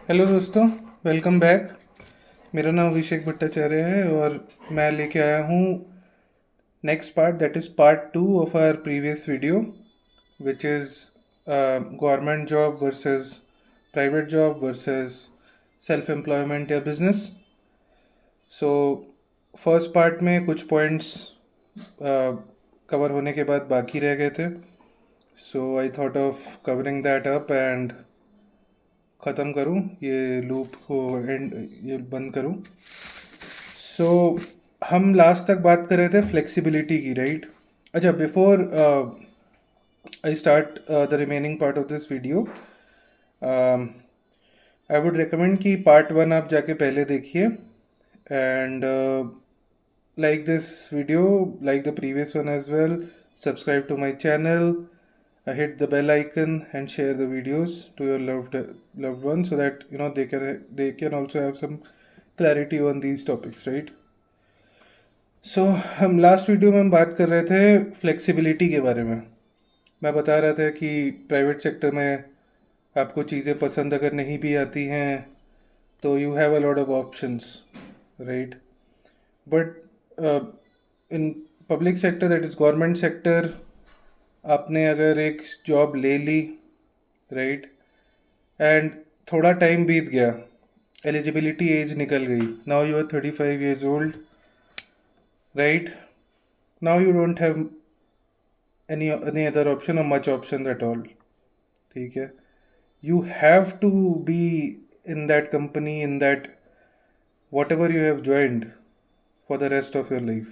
Hello दोस्तों, welcome back. मेरा नाम अभिषेक भट्टाचार्य है और मैं लेके आया हूँ next part, that is part 2 of our previous video, which is government job versus private job versus self employment या बिजनेस। सो फर्स्ट पार्ट में कुछ पॉइंट्स कवर होने के बाद बाकी रह गए थे, so I thought of covering that up and ख़त्म करूं ये लूप को, एंड ये बंद करूं। सो हम लास्ट तक बात कर रहे थे फ्लेक्सिबिलिटी की, राइट? अच्छा, before I start the remaining part of this video, I would recommend कि पार्ट 1 आप जाके पहले देखिए, and like this video, like the previous one as well, subscribe to my channel, hit the bell icon and share the videos to your loved ones so that they can also have some clarity on these topics, right? So हम last video में हम बात कर रहे थे flexibility के बारे में। मैं बता रहा था कि प्राइवेट सेक्टर में आपको चीज़ें पसंद अगर नहीं भी आती हैं तो you have a lot of options, right? But in public sector, that is government sector, आपने अगर एक जॉब ले ली, राइट, एंड थोड़ा टाइम बीत गया, एलिजिबिलिटी एज निकल गई, now you are 35 years old, right? Now you don't have any other option or much option at all, ठीक है? You have to be in that company, in that whatever you have joined, for the rest of your life,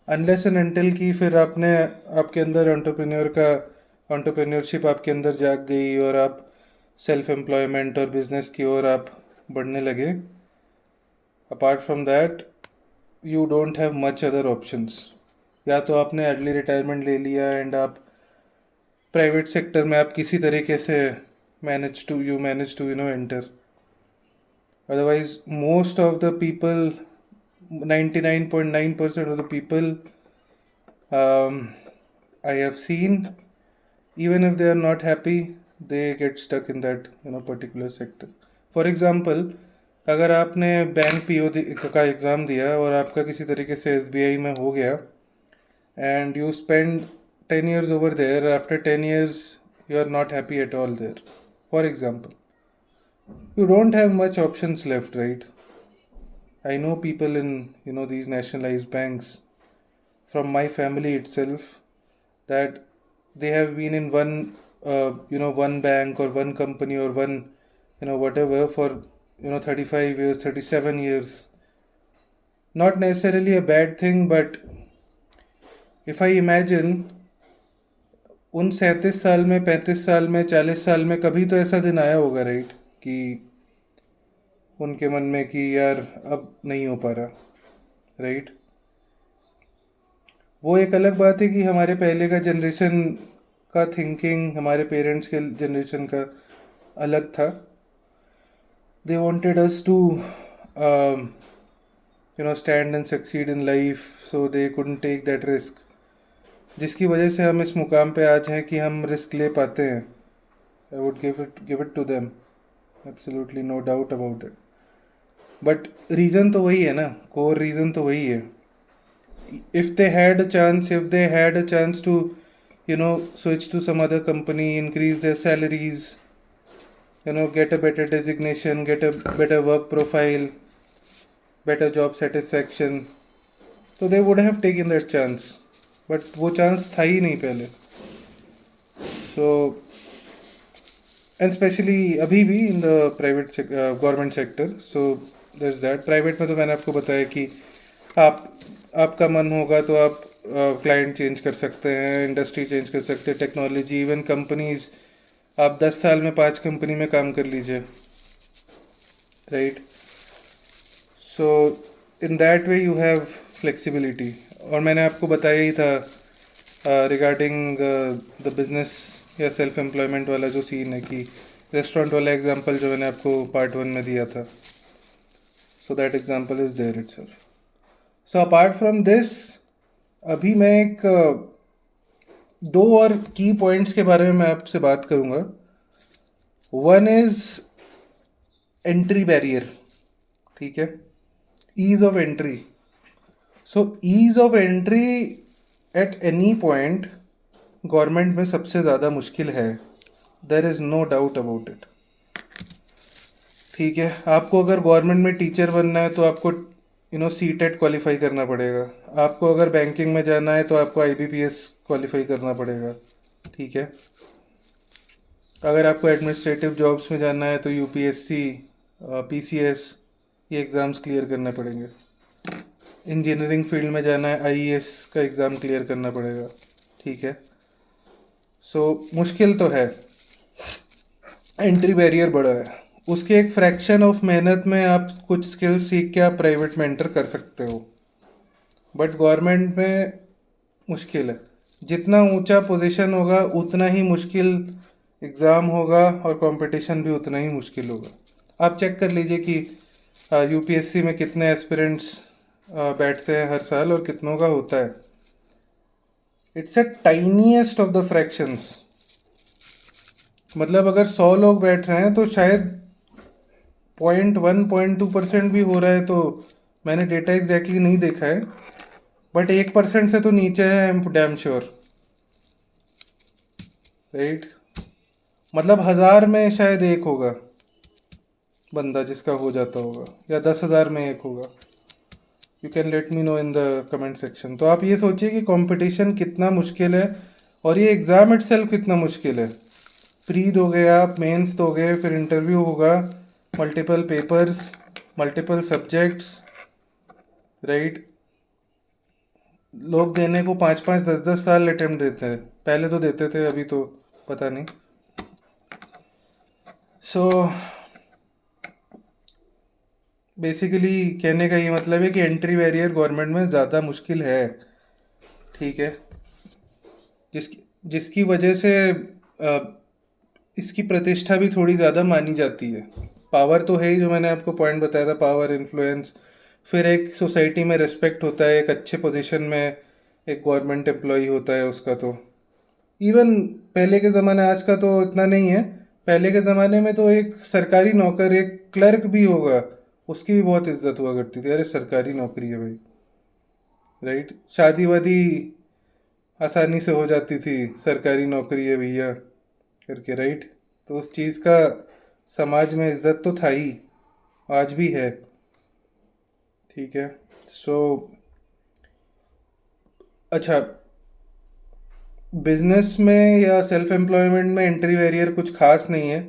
unless and until कि फिर आपके अंदर entrepreneurship आपके अंदर जाग गई और आप सेल्फ एम्प्लॉयमेंट और बिजनेस की ओर आप बढ़ने लगे। Apart from that you don't have much other options. या तो आपने अर्ली रिटायरमेंट ले लिया एंड आप प्राइवेट सेक्टर में आप किसी तरीके से manage to enter. Otherwise most of the people, 99.9% of the people I have seen, even if they are not happy, they get stuck in that particular sector. For example, अगर आपने bank PO का exam दिया और आपका किसी तरीके से SBI में हो गया and you spend 10 years over there, after 10 years you are not happy at all there, for example, you don't have much options left, right? I know people in these nationalized banks from my family itself, that they have been in one bank or one company or one whatever for 35 years, 37 years. Not necessarily a bad thing, but if I imagine उन 37 साल में, 35 साल में, 40 साल में कभी तो ऐसा दिन आया होगा, राइट, कि उनके मन में कि यार अब नहीं हो पा रहा, राइट? वो एक अलग बात है कि हमारे पहले का जनरेशन का थिंकिंग हमारे पेरेंट्स के जनरेशन का अलग था। They wanted us to stand and succeed in life, so they couldn't take that risk, जिसकी वजह से हम इस मुकाम पे आज हैं कि हम रिस्क ले पाते हैं। I would give it to them, absolutely no doubt about it. But reason तो वही है ना, कोर रीज़न तो वही है। if they had a chance to switch to some other company, increase their salaries, get a better designation, get a better work profile, better job satisfaction, so they would have taken that chance, but वो chance था ही नहीं पहले। so and especially अभी भी in the private government sector, so there's that। Private में तो मैंने आपको बताया कि आपका मन होगा तो आप क्लाइंट चेंज कर सकते हैं, इंडस्ट्री चेंज कर सकते हैं, टेक्नोलॉजी, इवन कंपनीज, आप 10 साल में 5 कंपनी में काम कर लीजिए, right? So in that way you have flexibility. और मैंने आपको बताया ही था रिगार्डिंग द बिजनेस या सेल्फ एम्प्लॉयमेंट वाला जो सीन है, कि रेस्टोरेंट वाला एग्जांपल जो मैंने आपको पार्ट 1 में दिया था, so that example is there itself. So apart from this, अभी मैं एक दो और की पॉइंट्स के बारे में मैं आपसे बात करूंगा। वन इज एंट्री बैरियर, ठीक है, ease of entry. So ease of entry at any point government में सबसे ज़्यादा मुश्किल है. There is no doubt about it. ठीक है, आपको अगर गवर्नमेंट में टीचर बनना है तो आपको सीटेट क्वालिफाई करना पड़ेगा. आपको अगर बैंकिंग में जाना है तो आपको IBPS क्वालिफाई करना पड़ेगा. ठीक है, अगर आपको एडमिनिस्ट्रेटिव जॉब्स में जाना है तो UPSC, PCS, ये एग्ज़ाम्स क्लियर करने पड़ेंगे. इंजीनियरिंग फील्ड में जाना है IAS का एग्ज़ाम क्लियर करना पड़ेगा. ठीक है, सो मुश्किल तो है, एंट्री बैरियर बड़ा है. उसके एक फ्रैक्शन ऑफ मेहनत में आप कुछ स्किल्स सीख के आप प्राइवेट में एंटर कर सकते हो. बट गवर्नमेंट में मुश्किल है. जितना ऊंचा पोजीशन होगा उतना ही मुश्किल एग्ज़ाम होगा और कंपटीशन भी उतना ही मुश्किल होगा. आप चेक कर लीजिए कि UPSC में कितने एस्पिरेंट्स बैठते हैं हर साल और कितनों का होता है. It's a tiniest of the fractions. मतलब अगर 100 लोग बैठ रहे हैं तो शायद 0.1-0.2% भी हो रहा है. तो मैंने डेटा एग्जैक्टली नहीं देखा है, बट 1% से तो नीचे है, I am damn sure. Right, मतलब 1000 में शायद एक होगा बंदा जिसका हो जाता होगा, या 10,000 में एक होगा. You can let me know in the comment section. तो आप ये सोचिए कि कंपटीशन कितना मुश्किल है और ये एग्ज़ाम इटसेल्फ कितना मुश्किल है. प्री दोगे आप, मेंस दोगे, फिर इंटरव्यू होगा, multiple papers, multiple subjects. Right, लोग देने को 5-5, 10-10 साल अटेम्प्ट देते हैं. पहले तो देते थे, अभी तो पता नहीं. सो बेसिकली कहने का ये मतलब है कि एंट्री बैरियर गवर्नमेंट में ज़्यादा मुश्किल है. ठीक है, जिसकी जिसकी वजह से इसकी प्रतिष्ठा भी थोड़ी ज़्यादा मानी जाती है. पावर तो है ही, जो मैंने आपको पॉइंट बताया था, पावर, इन्फ्लुएंस. फिर एक सोसाइटी में रिस्पेक्ट होता है, एक अच्छे पोजीशन में एक गवर्नमेंट एम्प्लॉई होता है उसका. तो इवन पहले के ज़माने, आज का तो इतना नहीं है, पहले के ज़माने में तो एक सरकारी नौकर, एक क्लर्क भी होगा, उसकी भी बहुत इज्जत हुआ करती थी. अरे सरकारी नौकरी है भाई. राइट, शादी वादी आसानी से हो जाती थी, सरकारी नौकरी है भैया करके. राइट, तो उस चीज़ का समाज में इज्जत तो था ही, आज भी है. ठीक है, सो अच्छा, बिजनेस में या सेल्फ एम्प्लॉयमेंट में एंट्री बैरियर कुछ खास नहीं है.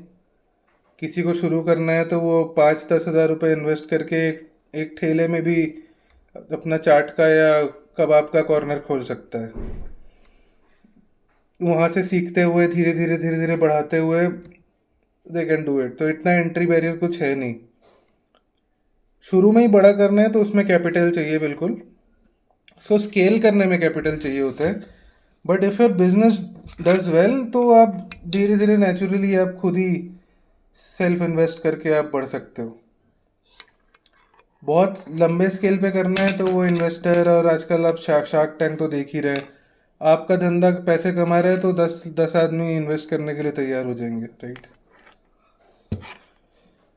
किसी को शुरू करना है तो वो 5-10 हज़ार रुपये इन्वेस्ट करके एक ठेले में भी अपना चाट का या कबाब का कॉर्नर खोल सकता है. वहाँ से सीखते हुए धीरे धीरे धीरे धीरे बढ़ाते हुए दे कैन डू इट. तो इतना एंट्री बैरियर कुछ है नहीं. शुरू में ही बड़ा करना है तो उसमें कैपिटल चाहिए बिल्कुल. सो स्केल करने में कैपिटल चाहिए होता है. But if your business does well तो आप धीरे धीरे नेचुरली आप खुद ही सेल्फ इन्वेस्ट करके आप बढ़ सकते हो. बहुत लंबे स्केल पे करना है तो वो इन्वेस्टर, और आजकल आप शार्क टैंक तो देख ही रहे हैं. आपका धंधा पैसे कमा रहा है तो 10 आदमी इन्वेस्ट करने के लिए तैयार हो जाएंगे. Right,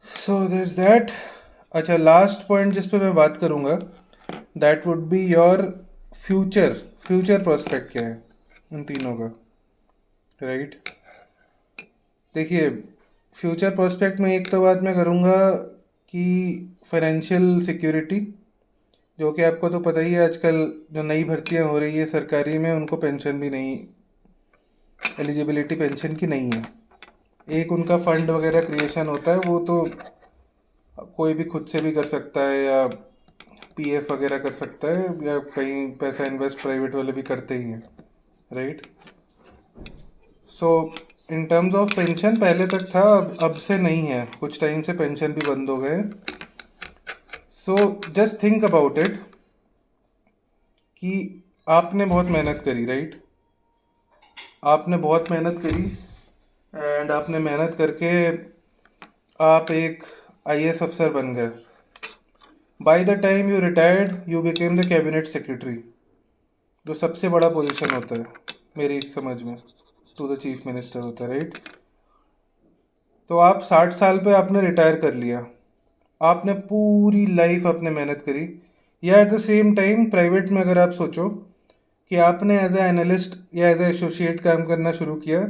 so there is that. अच्छा, लास्ट पॉइंट जिस पे मैं बात करूँगा, that would be your future. Future prospect क्या है इन तीनों का. राइट, देखिए, फ्यूचर प्रोस्पेक्ट में एक तो बात मैं करूँगा कि फाइनेंशियल सिक्योरिटी, जो कि आपको तो पता ही है, आजकल जो नई भर्तियां हो रही है सरकारी में, उनको पेंशन भी नहीं, एलिजिबिलिटी पेंशन की नहीं है. एक उनका फंड वगैरह क्रिएशन होता है, वो तो कोई भी खुद से भी कर सकता है, या PF वगैरह कर सकता है, या कहीं पैसा इन्वेस्ट प्राइवेट वाले भी करते ही हैं. Right, so in terms of pension पहले तक था, अब से नहीं है, कुछ टाइम से पेंशन भी बंद हो गए. So just think about it कि आपने बहुत मेहनत करी. राइट, आपने बहुत मेहनत करी, एंड आपने मेहनत करके आप एक IAS अफसर बन गए. By the time you retired you became the cabinet secretary, जो सबसे बड़ा पोजीशन होता है मेरी समझ में, टू द चीफ मिनिस्टर होता है. राइट, तो आप 60 साल पे आपने रिटायर कर लिया, आपने पूरी लाइफ आपने मेहनत करी। या at the same time private में अगर आप सोचो कि आपने एज ए एनालिस्ट या एज ए एसोसिएट काम करना शुरू किया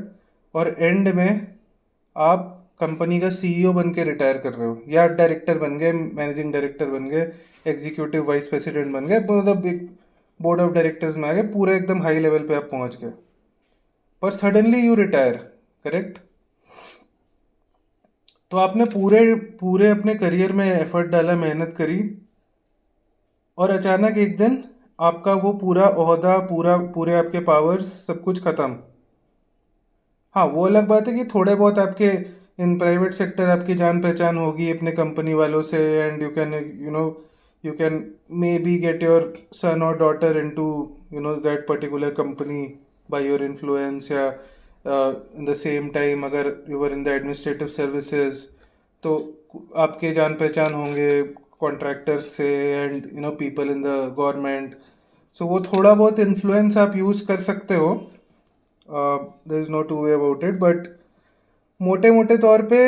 और एंड में आप कंपनी का सीईओ बन के रिटायर कर रहे हो, या डायरेक्टर बन गए, मैनेजिंग डायरेक्टर बन गए, एग्जीक्यूटिव वाइस प्रेसिडेंट बन गए, मतलब बिग बोर्ड ऑफ डायरेक्टर्स में आ गए, पूरे एकदम हाई लेवल पे आप पहुंच गए, पर सडनली यू रिटायर, करेक्ट? तो आपने पूरे पूरे अपने करियर में एफर्ट डाला, मेहनत करी, और अचानक एक दिन आपका वो पूरा ओहदा, पूरे आपके पावर्स, सब कुछ ख़त्म। हाँ, वो अलग बात है कि थोड़े बहुत आपके इन प्राइवेट सेक्टर आपकी जान पहचान होगी अपने कंपनी वालों से, and you can may be get your son और daughter into that particular company by your influence, या इन द सेम टाइम अगर you are in the administrative services तो आपके जान पहचान होंगे कॉन्ट्रैक्टर्स से and people in the government. So वो थोड़ा बहुत इन्फ्लुएंस आप यूज़ कर सकते हो, there is no two way about it, but मोटे मोटे तौर पे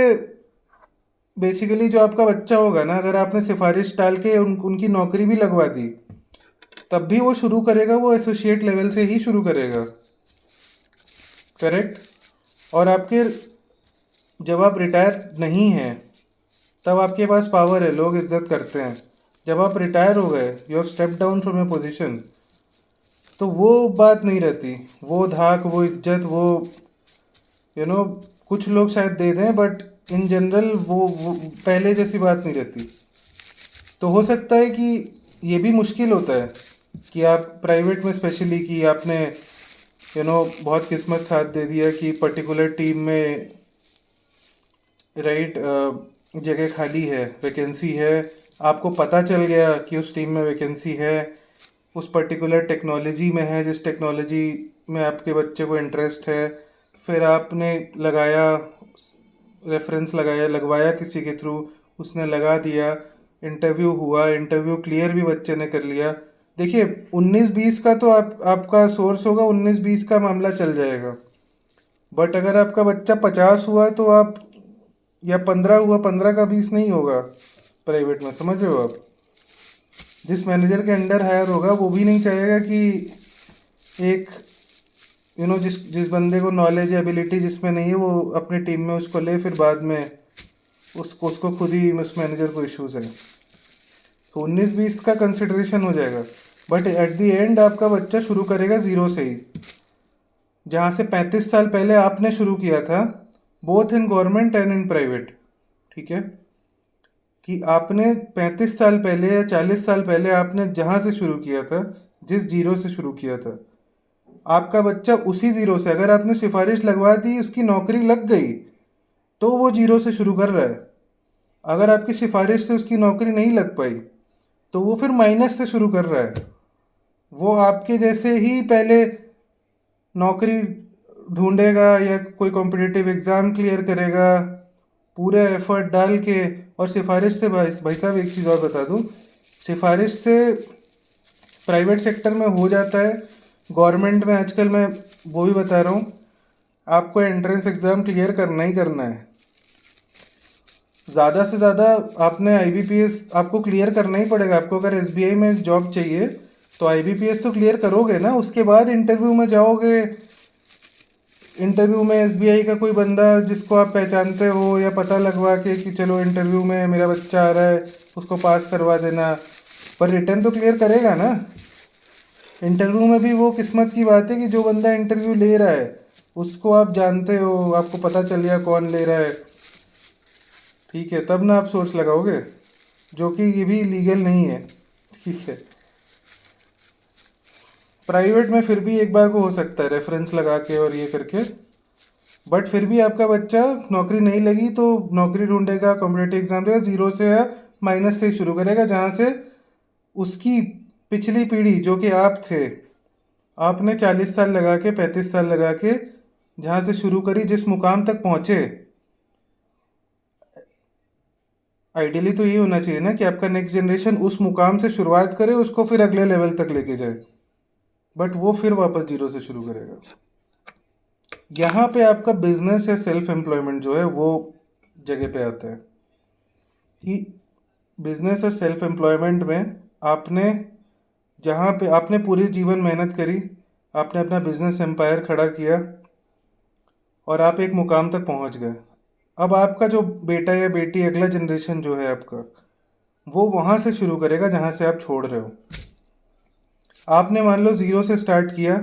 बेसिकली जो आपका बच्चा होगा ना, अगर आपने सिफारिश डाल के उनकी नौकरी भी लगवा दी, तब भी वो शुरू करेगा, वो एसोसिएट लेवल से ही शुरू करेगा, करेक्ट? और आपके जब आप रिटायर नहीं हैं तब आपके पास पावर है, लोग इज्जत करते हैं। जब आप रिटायर हो गए, you have step down from A position, तो वो बात नहीं रहती, वो धाक, वो इज्जत, वो कुछ लोग शायद दे दें, बट इन जनरल वो पहले जैसी बात नहीं रहती। तो हो सकता है कि ये भी मुश्किल होता है कि आप प्राइवेट में स्पेशली कि आपने बहुत किस्मत साथ दे दिया कि पर्टिकुलर टीम में राइट जगह खाली है, वैकेंसी है, आपको पता चल गया कि उस टीम में वैकेंसी है, उस पर्टिकुलर टेक्नोलॉजी में है जिस टेक्नोलॉजी में आपके बच्चे को इंटरेस्ट है, फिर आपने लगाया, रेफरेंस लगाया, लगवाया किसी के थ्रू, उसने लगा दिया, इंटरव्यू हुआ, इंटरव्यू क्लियर भी बच्चे ने कर लिया। देखिए 19-20 का तो आपका सोर्स होगा, 19-20 का मामला चल जाएगा, बट अगर आपका बच्चा 50 हुआ तो आप, या 15 हुआ, 15 का 20 नहीं होगा प्राइवेट में, समझ रहे हो आप? जिस मैनेजर के अंडर हायर होगा वो भी नहीं चाहेगा कि एक जिस जिस बंदे को नॉलेज या एबिलिटी जिसमें नहीं है वो अपनी टीम में उसको ले, फिर बाद में उसको खुद ही उस मैनेजर को इश्यूज है। तो 19-20 का कंसिडरेशन हो जाएगा, बट एट द एंड आपका बच्चा शुरू करेगा ज़ीरो से ही, जहाँ से 35 साल पहले आपने शुरू किया था, both in government and in private, ठीक है? कि आपने 35 साल पहले या 40 साल पहले आपने जहाँ से शुरू किया था, जिस जीरो से शुरू किया था, आपका बच्चा उसी ज़ीरो से, अगर आपने सिफारिश लगवा दी, उसकी नौकरी लग गई, तो वो जीरो से शुरू कर रहा है। अगर आपकी सिफारिश से उसकी नौकरी नहीं लग पाई तो वो फिर माइनस से शुरू कर रहा है। वो आपके जैसे ही पहले नौकरी ढूंढेगा या कोई कॉम्पिटिटिव एग्ज़ाम क्लियर करेगा, पूरे एफर्ट डाल के, और सिफारिश से, भाई साहब एक चीज़ और बता दूँ, सिफारिश से प्राइवेट सेक्टर में हो जाता है, गवर्नमेंट में आजकल मैं वो भी बता रहा हूँ, आपको एंट्रेंस एग्ज़ाम क्लियर करना ही करना है। ज़्यादा से ज़्यादा आपने IBPS आपको क्लियर करना ही पड़ेगा। आपको अगर SBI में जॉब चाहिए तो IBPS तो क्लियर करोगे ना, उसके बाद इंटरव्यू में जाओगे। इंटरव्यू में SBI का कोई बंदा जिसको आप पहचानते हो, या पता लगवा के कि चलो इंटरव्यू में मेरा बच्चा आ रहा है, उसको पास करवा देना, पर रिटर्न तो क्लियर करेगा ना। इंटरव्यू में भी वो किस्मत की बात है कि जो बंदा इंटरव्यू ले रहा है उसको आप जानते हो, आपको पता चल गया कौन ले रहा है, ठीक है? तब ना आप सोर्स लगाओगे, जो कि ये भी लीगल नहीं है, ठीक है? प्राइवेट में फिर भी एक बार को हो सकता है रेफरेंस लगा के और ये करके, बट फिर भी आपका बच्चा नौकरी नहीं लगी तो नौकरी ढूंढेगा, कॉम्पिटेटिव एग्जाम देगा, जीरो से या माइनस से शुरू करेगा, जहाँ से उसकी पिछली पीढ़ी जो कि आप थे, आपने 40 साल लगा के, 35 साल लगा के जहाँ से शुरू करी, जिस मुकाम तक पहुँचे, आइडियली तो ये होना चाहिए ना कि आपका नेक्स्ट जनरेशन उस मुकाम से शुरुआत करे, उसको फिर अगले लेवल तक लेके जाए, बट वो फिर वापस जीरो से शुरू करेगा। यहाँ पे आपका बिजनेस या सेल्फ एम्प्लॉयमेंट जो है वो जगह पे आता है कि बिजनेस और सेल्फ एम्प्लॉयमेंट में आपने जहाँ पे आपने पूरे जीवन मेहनत करी, आपने अपना बिजनेस एम्पायर खड़ा किया और आप एक मुकाम तक पहुँच गए। अब आपका जो बेटा या बेटी, अगला जनरेशन जो है आपका, वो वहाँ से शुरू करेगा जहाँ से आप छोड़ रहे हो। आपने मान लो 0 से स्टार्ट किया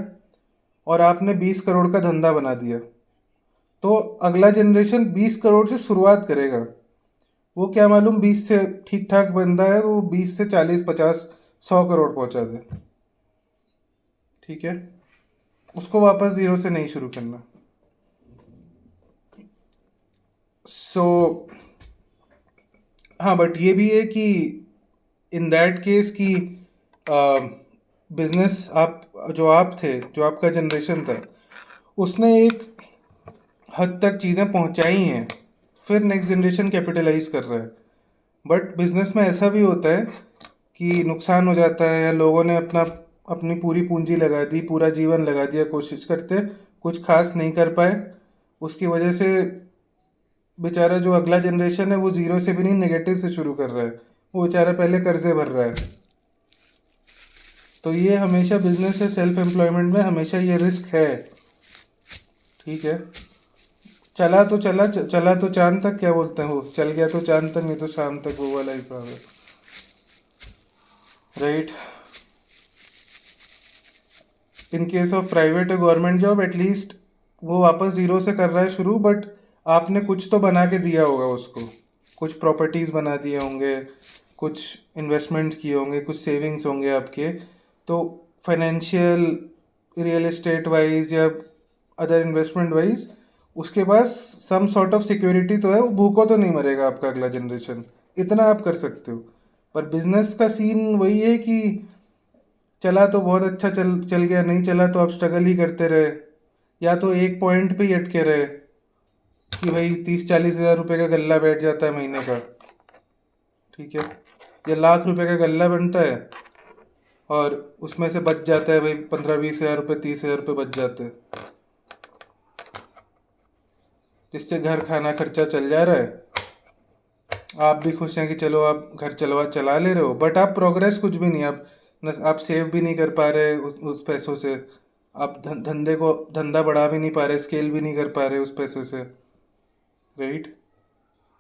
और आपने 20 करोड़ का धंधा बना दिया, तो अगला जनरेशन 20 करोड़ से शुरुआत करेगा। वो क्या मालूम 20 से ठीक ठाक बंदा है तो वो 20 से 40, 50, 100 करोड़ पहुंचा दे। ठीक है, उसको वापस 0 से नहीं शुरू करना। सो हाँ, बट ये भी है कि इन दैट केस कि बिजनेस आप थे, जो आपका जनरेशन था, उसने एक हद तक चीज़ें पहुंचाई हैं, फिर नेक्स्ट जनरेशन कैपिटलाइज कर रहा है। बट बिजनेस में ऐसा भी होता है कि नुकसान हो जाता है, या लोगों ने अपनी पूरी पूंजी लगा दी, पूरा जीवन लगा दिया कोशिश करते, कुछ खास नहीं कर पाए। उसकी वजह से बेचारा जो अगला जनरेशन है वो 0 से भी नहीं, नेगेटिव से शुरू कर रहा है। वो बेचारा पहले कर्जे भर रहा है। तो ये हमेशा बिजनेस या सेल्फ एम्प्लॉयमेंट में हमेशा ये रिस्क है। ठीक है, चला तो चांद तक, क्या बोलते हैं वो, चल गया तो चांद तक, नहीं तो शाम तक, वो वाला हिसाब है। Right. In case of private और गवर्नमेंट जॉब, एटलीस्ट वो वापस 0 से कर रहा है शुरू, बट आपने कुछ तो बना के दिया होगा उसको। कुछ प्रॉपर्टीज़ बना दिए होंगे, कुछ इन्वेस्टमेंट्स किए होंगे, कुछ सेविंग्स होंगे आपके। तो फाइनेंशियल, रियल एस्टेट वाइज या अदर इन्वेस्टमेंट वाइज उसके पास सम सॉर्ट ऑफ सिक्योरिटी तो है। वो भूखों तो नहीं मरेगा आपका अगला जनरेशन, इतना आप कर सकते हो। पर बिजनेस का सीन वही है कि चला तो बहुत अच्छा चल गया, नहीं चला तो आप स्ट्रगल ही करते रहे, या तो एक पॉइंट पे ही अटके रहे कि भाई 30-40 हज़ार रुपये का गल्ला बैठ जाता है महीने का। ठीक है, या लाख रुपए का गल्ला बनता है और उसमें से बच जाता है भाई 15-20 हज़ार रुपये, 30 हज़ार रुपये बच जाते हैं, जिससे घर खाना खर्चा चल जा रहा है। आप भी खुश हैं कि चलो आप घर चला ले रहे हो, बट आप प्रोग्रेस कुछ भी नहीं, आप सेव भी नहीं कर पा रहे उस पैसों से। आप धंधा बढ़ा भी नहीं पा रहे, स्केल भी नहीं कर पा रहे उस पैसे से। राइट।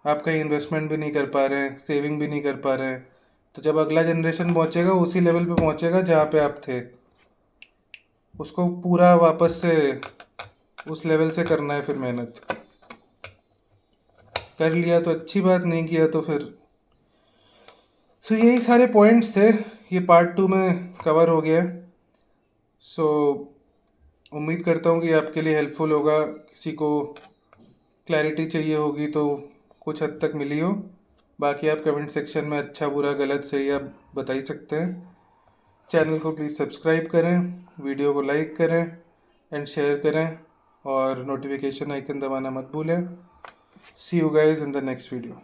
आप कहीं इन्वेस्टमेंट भी नहीं कर पा रहे हैं, सेविंग भी नहीं कर पा रहे हैं। तो जब अगला जनरेशन पहुंचेगा उसी लेवल पे पहुंचेगा जहाँ पे आप थे। उसको पूरा वापस से उस लेवल से करना है फिर मेहनत। कर लिया तो अच्छी बात, नहीं किया तो फिर। सो यही सारे पॉइंट्स थे, ये पार्ट 2 में कवर हो गया। सो उम्मीद करता हूँ कि आपके लिए हेल्पफुल होगा। किसी को क्लैरिटी चाहिए होगी तो कुछ हद तक मिली हो। बाकी आप कमेंट सेक्शन में अच्छा बुरा गलत सही आप बता ही सकते हैं। चैनल को प्लीज़ सब्सक्राइब करें, वीडियो को लाइक करें एंड शेयर करें, और नोटिफिकेशन आइकन दबाना मत भूलें। See you guys in the next video.